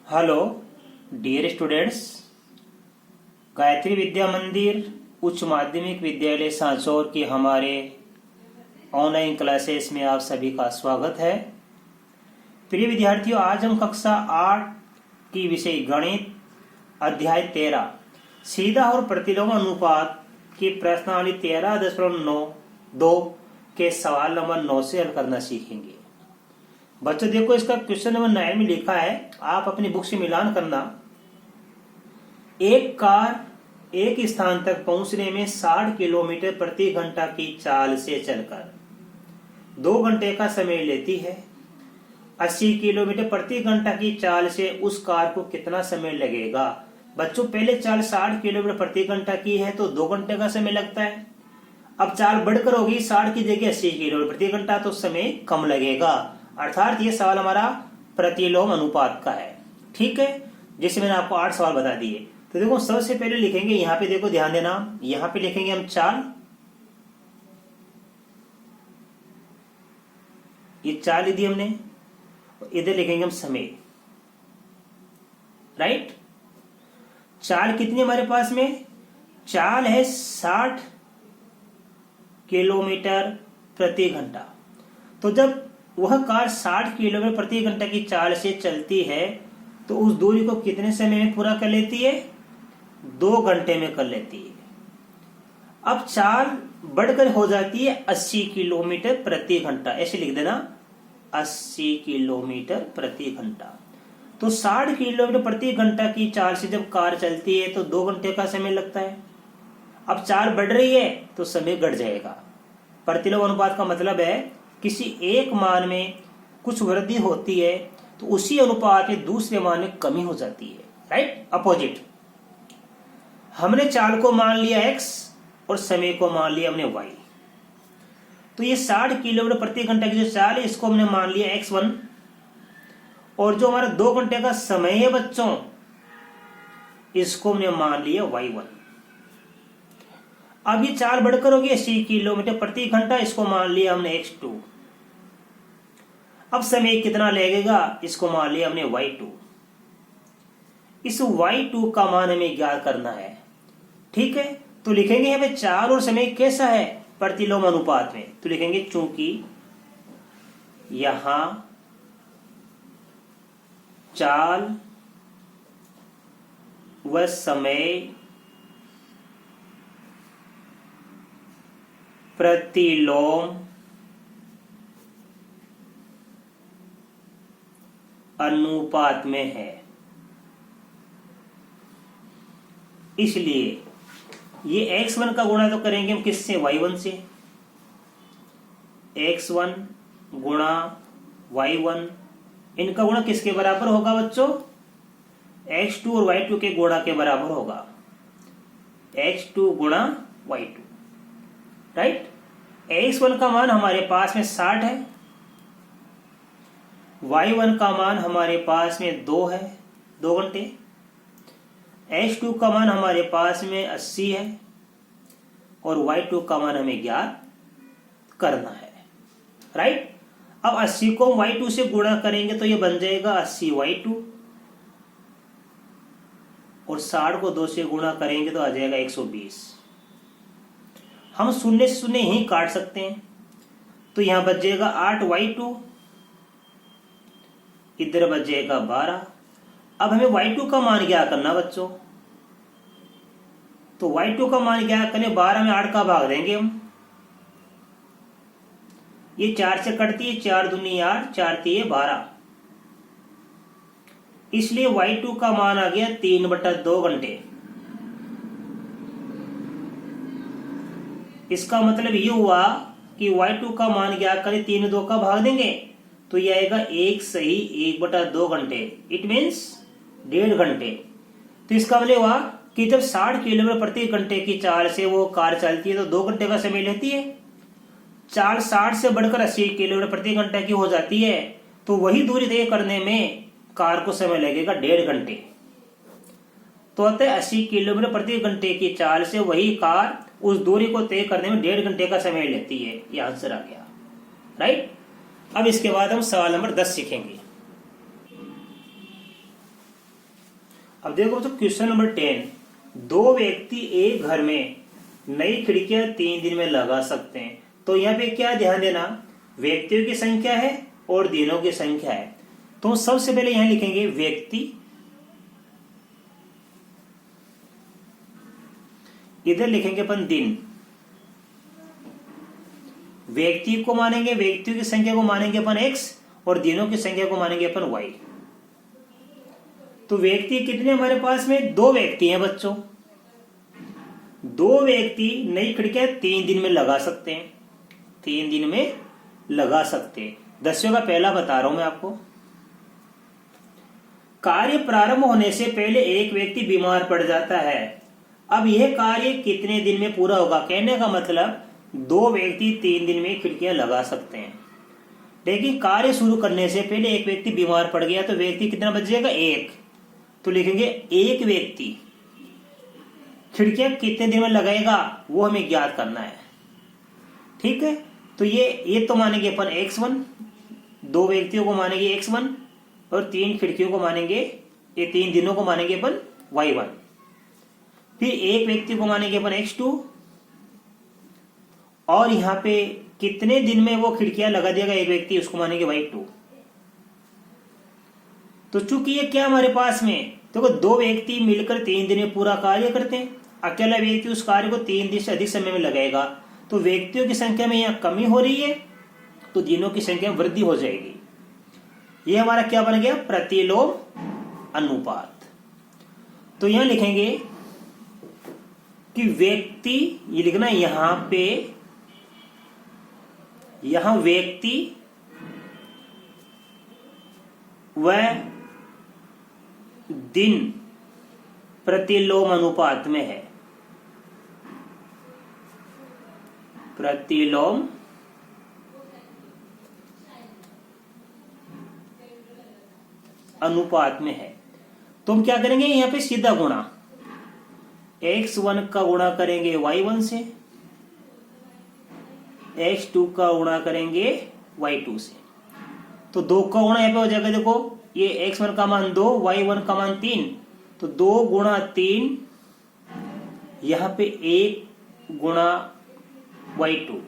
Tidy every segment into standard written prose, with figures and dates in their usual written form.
Hello dear students, Gayatri विद्या मंदिर उच्च माध्यमिक विद्यालय सांचौर के हमारे ऑनलाइन क्लासेस में आप सभी का स्वागत है। प्रिय विद्यार्थियों, आज हम कक्षा 8 की विषय गणित अध्याय 13 सीधा और प्रतिलोम अनुपात की प्रश्नावली 13.9 के सवाल नंबर 9 से हल करना सीखेंगे। बच्चों देखो, इसका क्वेश्चन नंबर 9 में लिखा है, आप अपनी बुक से मिलान करना। एक कार एक स्थान तक पहुंचने में 60 किलोमीटर प्रति घंटा की चाल से चलकर 2 घंटे का समय लेती है। 80 किलोमीटर प्रति घंटा की चाल से उस कार को कितना समय लगेगा? बच्चों, पहले चाल 60 किलोमीटर प्रति घंटा की है तो 2 घंटे का समय लगता है। अब चाल बढ़कर होगी 60 की जगह 80 किलोमीटर प्रति घंटा, तो समय कम लगेगा। अर्थात ये सवाल हमारा प्रतिलोम अनुपात का है। ठीक है, जैसे मैंने आपको 8 सवाल बता दिए। तो देखो, सबसे पहले लिखेंगे यहाँ पे, देखो ध्यान देना, यहाँ पे लिखेंगे हम चाल। ये चाल लिखी हमने, इधर लिखेंगे हम समय। राइट, चाल कितनी हमारे पास में? चाल है 60 किलोमीटर प्रति घंटा। तो जब वह कार 60 किलोमीटर प्रति घंटा की चाल से चलती है तो उस दूरी को कितने समय में पूरा कर लेती है? 2 घंटे में कर लेती है। अब चाल बढ़कर हो जाती है 80 किलोमीटर प्रति घंटा, ऐसे लिख देना, 80 किलोमीटर प्रति घंटा। तो 60 किलोमीटर प्रति घंटा की चाल से जब कार चलती है तो 2 घंटे का समय लगता है। अब चाल बढ़ रही है तो समय घट जाएगा। प्रतिलोम अनुपात का मतलब है किसी एक मान में कुछ वृद्धि होती है तो उसी अनुपात में दूसरे मान में कमी हो जाती है। Right, opposite. हमने चाल को मान लिया x और समय को मान लिया हमने y। तो ये 60 किलोमीटर प्रति घंटा की जो चाल है इसको हमने मान लिया x1, और जो हमारा 2 घंटे का समय है बच्चों, इसको हमने मान लिया y1। अब ये चाल बढ़कर होगी 80 किलोमीटर प्रति घंटा, इसको मान लिया हमने x2। अब समय कितना लगेगा, इसको मान लिया हमने y2। इस y2 का मान हमें ज्ञात करना है। ठीक है, तो लिखेंगे यहाँ पे चाल और समय कैसा है प्रतिलोम अनुपात में, तो लिखेंगे चूंकि यहां चाल व समय प्रतिलोम अनुपात में है, इसलिए ये x1 का गुणा तो करेंगे हम किससे? y1 से। x1 गुणा y1, इनका गुणा किसके बराबर होगा बच्चों? x2 और y2 के गुणा के बराबर होगा, x2 गुणा y2। राइट, x1 का मान हमारे पास में 60 है, y1 का मान हमारे पास में 2 है, 2 घंटे। x2 का मान हमारे पास में 80 है और y2 का मान हमें ज्ञात करना है। राइट, अब 80 को y2 से गुणा करेंगे तो ये बन जाएगा 80y2, और 60 को 2 से गुणा करेंगे तो आ जाएगा 120। हम शून्य से शून्य ही काट सकते हैं, तो यहां बच जाएगा 8y2, इधर बच जाएगा 12। अब हमें y2 का मान क्या करना बच्चों, तो y2 का मान क्या करें? 12 में 8 का भाग देंगे हम। ये 4 से कटती है, 4 दूनी 8, 4 तिये 12, इसलिए y2 का मान आ गया 3/2 घंटे। इसका मतलब ये हुआ कि y2 का मान क्या करें? 3 2 का भाग देंगे तो ये आएगा 1 सही 1/2 घंटे, इट मीन्स 1.5 घंटे। तो इसका मतलब हुआ कि जब 60 किलोमीटर प्रति घंटे की चाल से वो कार चलती है तो 2 घंटे का समय लेती है। चाल 60 से बढ़कर 80 किलोमीटर प्रति घंटा की हो जाती है तो वही दूरी तय करने में कार को समय लगेगा 1.5 घंटे। तो अतः 80 किलोमीटर प्रति घंटे की चाल से वही कार उस दूरी को तय करने में 1.5 घंटे का समय लेती है। ये आंसर आ गया। राइट, अब इसके बाद हम सवाल नंबर 10 सीखेंगे। अब देखो तो क्वेश्चन नंबर 10, दो व्यक्ति एक घर में नई खिड़कियां 3 दिन में लगा सकते हैं। तो यहाँ पे क्या ध्यान देना, व्यक्तियों की संख्या है और दिनों की संख्या है। तो सबसे पहले यहां लिखेंगे व्यक्ति, इधर लिखेंगे अपन दिन। व्यक्ति को मानेंगे, व्यक्तियों की संख्या को मानेंगे अपन x और दिनों की संख्या को मानेंगे अपन y। तो व्यक्ति कितने हमारे पास में, 2 व्यक्ति हैं बच्चों। 2 व्यक्ति नई खिड़कियां 3 दिन में लगा सकते हैं, 3 दिन में लगा सकते हैं। 10वें का पहला बता रहा हूं मैं आपको। कार्य प्रारंभ होने से पहले एक व्यक्ति बीमार पड़ जाता है। अब यह कार्य कितने दिन में पूरा होगा? कहने का मतलब 2 व्यक्ति 3 दिन में खिड़कियां लगा सकते हैं, लेकिन कार्य शुरू करने से पहले एक व्यक्ति बीमार पड़ गया तो व्यक्ति कितना बच जाएगा? 1। तो लिखेंगे एक व्यक्ति खिड़कियां कितने दिन में लगाएगा वो हमें ज्ञात करना है। ठीक है, तो ये तो मानेंगे अपन x1, 2 व्यक्तियों को मानेंगे x1 और 3 खिड़कियों को मानेंगे, ये 3 दिनों को मानेंगे अपन y1। फिर एक व्यक्ति को मानेंगे अपन x2 और यहां पे कितने दिन में वो खिड़कियां लगा देगा एक व्यक्ति, उसको मानेंगे y2। तो चूंकि ये क्या हमारे पास में देखो 2 व्यक्ति मिलकर 3 दिन में पूरा कार्य करते हैं, अकेला व्यक्ति उस कार्य को 3 दिन से अधिक समय में लगाएगा, तो व्यक्तियों की संख्या में यहाँ कमी हो रही है तो दिनों की संख्या में वृद्धि हो जाएगी। ये हमारा क्या बन गया? प्रतिलोम अनुपात। तो यहां लिखेंगे कि व्यक्ति, ये लिखना यहां पे, यहां व्यक्ति व दिन प्रतिलोम अनुपात में है। प्रतिलोम अनुपात में है। तो हम क्या करेंगे? यहां पे सीधा गुणा, x1 का गुणा करेंगे y1 से, x2 का गुणा करेंगे y2 से। तो 2 का गुणा यहां पे हो जाएगा, देखो ये x1 का मान 2, y1 का मान 3, तो 2 गुणा 3, यहां पे 1 गुणा y2।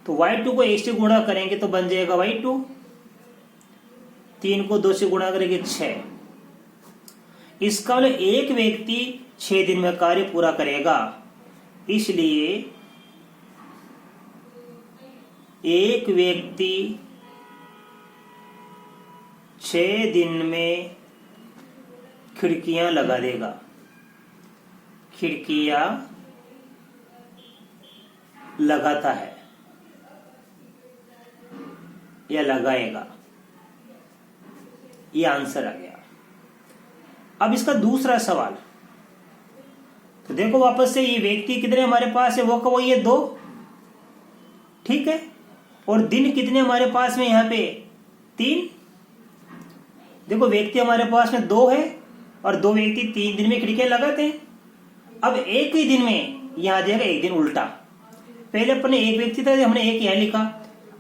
तो y2 को 1 से गुणा करेंगे तो बन जाएगा y2, 3 को 2 से गुणा करेंगे 6। इसका मतलब एक व्यक्ति 6 दिन में कार्य पूरा करेगा, इसलिए एक व्यक्ति 6 दिन में खिड़कियां लगा देगा, खिड़कियां लगाता है या लगाएगा। ये आंसर आ गया। अब इसका दूसरा सवाल, तो देखो वापस से ये व्यक्ति कितने हमारे पास है, वो का वही है 2, ठीक है, और दिन कितने हमारे पास में यहाँ पे 3। देखो व्यक्ति हमारे पास में 2 है और 2 व्यक्ति 3 दिन में खिड़कियां लगाते हैं। अब एक ही दिन में यहां आ जाएगा एक दिन उल्टा, पहले अपने एक व्यक्ति था, हमने एक यहां लिखा,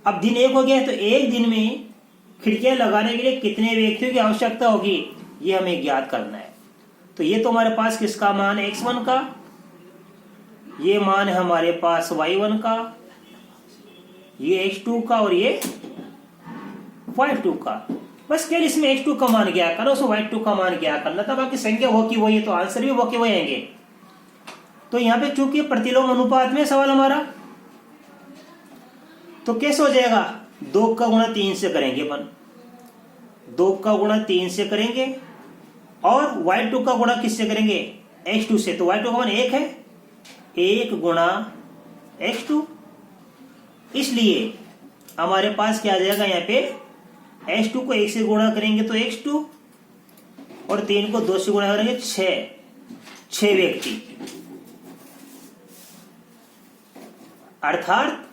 अब दिन 1 हो गया है, तो एक दिन में खिड़कियां लगाने के लिए कितने व्यक्तियों की आवश्यकता होगी ये हमें ज्ञात करना है। तो ये तो हमारे पास किसका मान है? x1 का, ये मान है हमारे पास y1 का, ये x2 का और ये y2 का। बस केवल इसमें x2 का मान ज्ञात करना, उसमें y2 का मान ज्ञात करना था, बाकी संख्या वो की वही है, तो आंसर भी वो के वही आएंगे। तो यहां पे चूंकि प्रतिलोम अनुपात में सवाल हमारा, तो कैसे हो जाएगा? 2 का गुणा 3 से करेंगे अपन, 2 का गुणा 3 से करेंगे और y2 का गुणा किससे करेंगे? x2 से। तो y2 का मान 1 है, 1 गुणा x2, इसलिए हमारे पास क्या आ जाएगा? यहाँ पे x2 को 1 से गुणा करेंगे तो x2 और 3 को 2 से गुणा करेंगे 6 व्यक्ति, अर्थात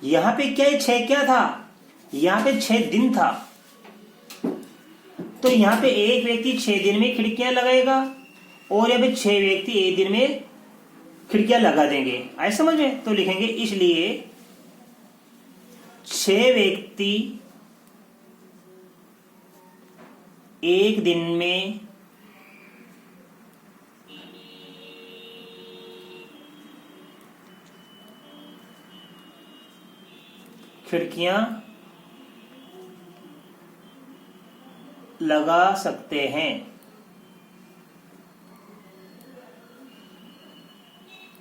यहां पे क्या 6 क्या था? यहां पे 6 दिन था। तो यहां पे एक व्यक्ति 6 दिन में खिड़कियां लगाएगा और यहाँ पे 6 व्यक्ति एक दिन में खिड़कियां लगा देंगे, ऐसा समझे? तो लिखेंगे इसलिए 6 व्यक्ति एक दिन में खिड़कियां लगा सकते हैं।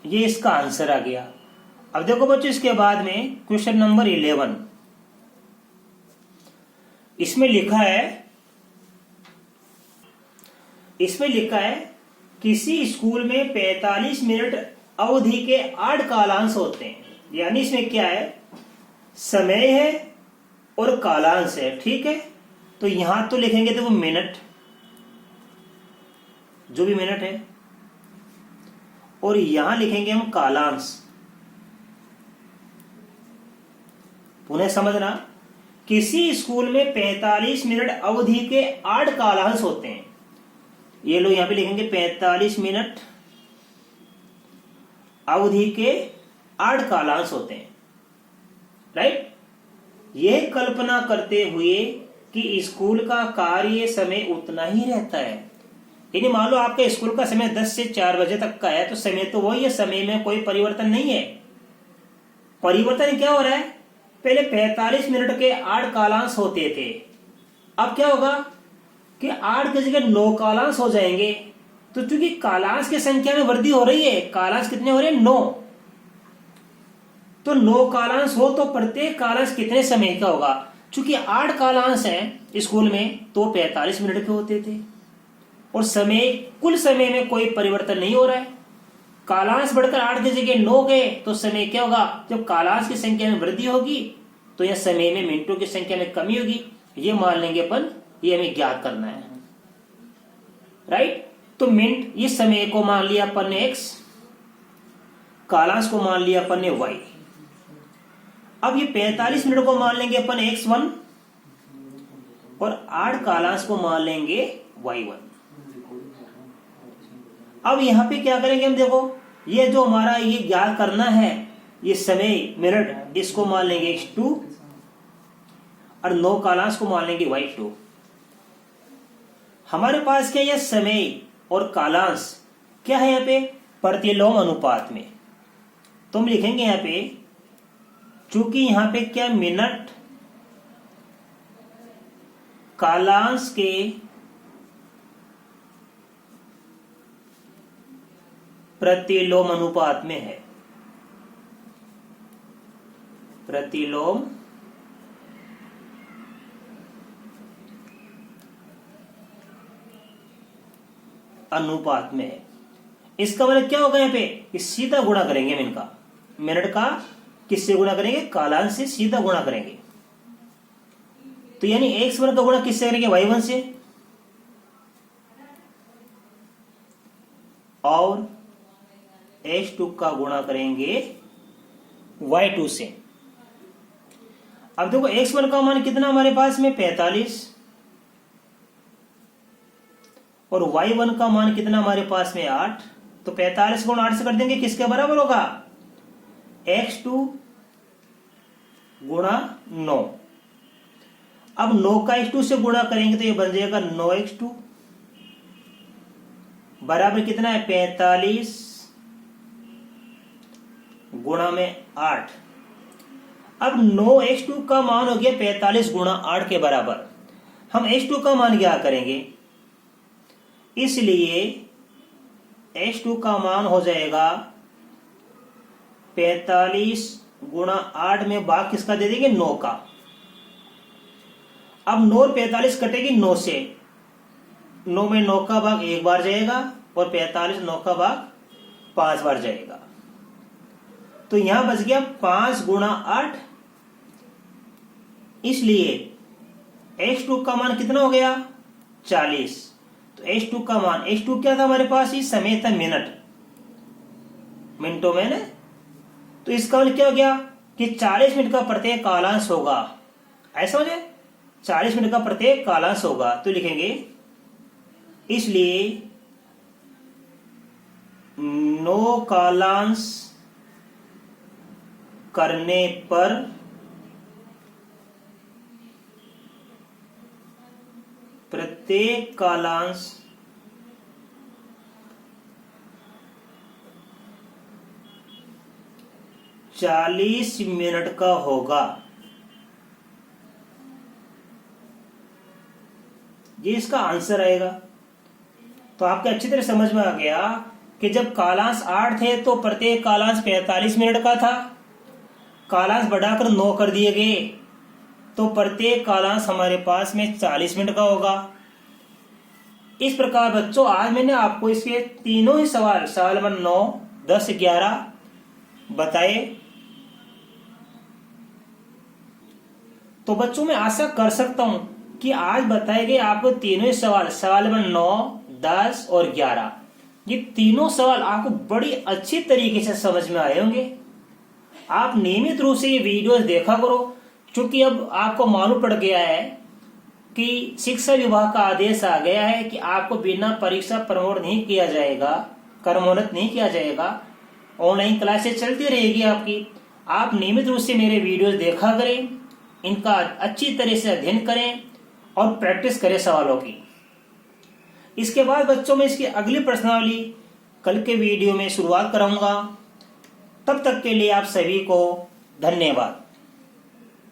ये इसका आंसर आ गया। अब देखो बच्चों, इसके बाद में क्वेश्चन नंबर 11, इसमें लिखा है किसी स्कूल में 45 मिनट अवधि के 8 कालांश होते हैं। यानी इसमें क्या है, समय है और कालांश है। ठीक है, तो यहां तो लिखेंगे देखो मिनट, जो भी मिनट है, और यहां लिखेंगे हम कालांश। पुनः समझना, किसी स्कूल में 45 मिनट अवधि के 8 कालांश होते हैं। ये लोग यहां पे लिखेंगे 45 मिनट अवधि के 8 कालांश होते हैं। राइट, यह कल्पना करते हुए कि स्कूल का कार्य समय उतना ही रहता है। यानी मान लो आपका स्कूल का समय 10 से 4 बजे तक का है, तो समय तो वही है, समय में कोई परिवर्तन नहीं है। परिवर्तन क्या हो रहा है, पहले 45 मिनट के 8 कालांश होते थे, अब क्या होगा कि 8 की जगह 9 कालांश हो जाएंगे। तो चूंकि कालांश की संख्या में वृद्धि हो रही है, कालांश कितने हो रहे हैं, 9, तो 9 कालांश हो तो प्रत्येक कालांश कितने समय का होगा। चूंकि 8 कालांश है स्कूल में, तो 45 मिनट के होते थे, और समय, कुल समय में कोई परिवर्तन नहीं हो रहा है। कालांश बढ़कर 8 की जगह 9 गए, तो समय क्या होगा, जब कालांश की संख्या में वृद्धि होगी तो यह समय में मिनटों की संख्या में कमी होगी। ये मान लेंगे अपन, ये हमें ज्ञात करना है। राइट, तो मिनट, ये समय को मान लिया अपन ने x, कालांश को मान लिया अपन ने y। अब ये 45 मिनट को मान लेंगे अपन x1, और 8 कालांश को मान लेंगे y1। अब यहां पे क्या करेंगे हम, देखो ये जो हमारा ये ज्ञात करना है, ये समय मिनट, इसको मान लेंगे x2, और 9 कालांश को मान लेंगे y2। हमारे पास क्या, यह समय और कालांश क्या है यहाँ पे, प्रतिलोम अनुपात में। तो हम लिखेंगे यहाँ पे, चूंकि यहाँ पे क्या, मिनट कालांश के प्रतिलोम अनुपात में है। प्रतिलोम अनुपात में है। इसका मतलब क्या होगा, यहाँ पे इस सीधा गुणा करेंगे हम इनका, मिनट का किससे गुणा करेंगे, कालांश से सीधा गुणा करेंगे। तो यानी x1 का गुणा किससे करेंगे, y1 से, और x2 का गुणा करेंगे y2 से। अब देखो x1 का मान कितना हमारे पास में 45, और y1 का मान कितना हमारे पास में 8। तो 45 गुणा 8 से कर देंगे, किसके बराबर होगा, x2 गुणा 9। अब 9 का x2 से गुणा करेंगे तो ये बन जाएगा 9x2 बराबर कितना है, 45 गुणा में 8। अब 9x2 का मान हो गया 45 गुणा 8 के बराबर। हम x2 का मान क्या करेंगे, इसलिए x2 का मान हो जाएगा 45 गुणा 8 में भाग किसका दे देंगे, 9 का। अब 9 और 45 कटेगी 9 से, 9 में 9 का भाग 1 बार जाएगा, और 45 9 का भाग 5 बार जाएगा। तो यहां बच गया 5 गुणा 8। इसलिए x2 का मान कितना हो गया, 40। तो x2 का मान, x2 क्या था हमारे पास, ये समय था मिनट, मिनटों में ना। तो इसका मतलब क्या हो गया कि 40 मिनट का प्रत्येक कालांश होगा, ऐसा हो जाए, 40 मिनट का प्रत्येक कालांश होगा। तो लिखेंगे, इसलिए 9 कालांश करने पर प्रत्येक कालांश 40 मिनट का होगा। ये इसका आंसर आएगा। तो आपको अच्छी तरह समझ में आ गया कि जब कालांश 8 थे तो प्रत्येक कालांश 45 मिनट का था। कालांश बढ़ाकर 9 कर दिए गए तो प्रत्येक कालांश हमारे पास में 40 मिनट का होगा। इस प्रकार बच्चों आज मैंने आपको इसके तीनों ही सवाल 9, 10, 11 बताए। तो बच्चों मैं आशा कर सकता हूं कि आज बताए गए आपको तीनों ही सवाल 9, 10 और 11 ये तीनों सवाल आपको बड़ी अच्छी तरीके से समझ में आए होंगे। आप नियमित रूप से ये वीडियोस देखा करो, क्योंकि अब आपको मालूम पड़ गया है कि शिक्षा विभाग का आदेश आ गया है कि आपको बिना परीक्षा प्रमोट नहीं किया जाएगा, क्रमोन्नत नहीं किया जाएगा। ऑनलाइन क्लासेस चलती रहेगी आपकी। आप नियमित रूप से मेरे वीडियोस देखा करें, इनका अच्छी तरह से अध्ययन करें और प्रैक्टिस करें सवालों की। इसके बाद बच्चों में इसकी अगली प्रश्नावली कल के वीडियो में शुरुआत कराऊंगा। तब तक के लिए आप सभी को धन्यवाद।